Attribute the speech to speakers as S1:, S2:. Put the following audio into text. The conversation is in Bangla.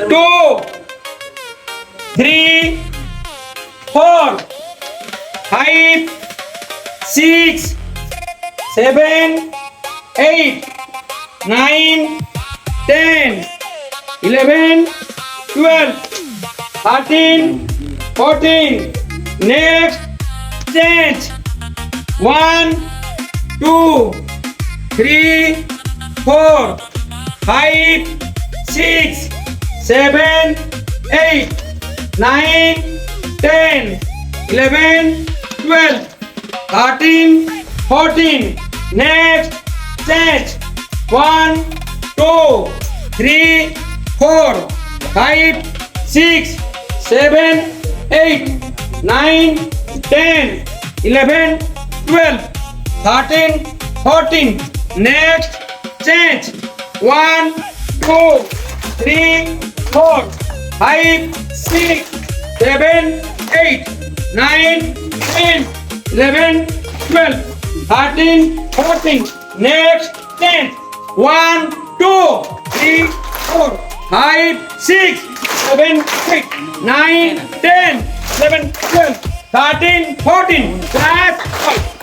S1: 2, 3, 4, 5, 6, 7, 8, 9, 10, 11, 12, 13, 14. Next, change. 1, 2, 3, 4, 5, 6, 7, 8, 9, 10, 11, 12, 13, 14. Next, change. 1, 2, 3, 4, 5, 6, 7, 8, 9, 10, 11, 12, 13, 14. Next, change. 1, 2, 3, 4, 5, 6, 7, 8, 9, 10, 11, 12, 13, 14. Next, change. 1, 2, 3, 4, 5, 6, 7, 8, 9, 10, 11, 12, 13, 14. Class.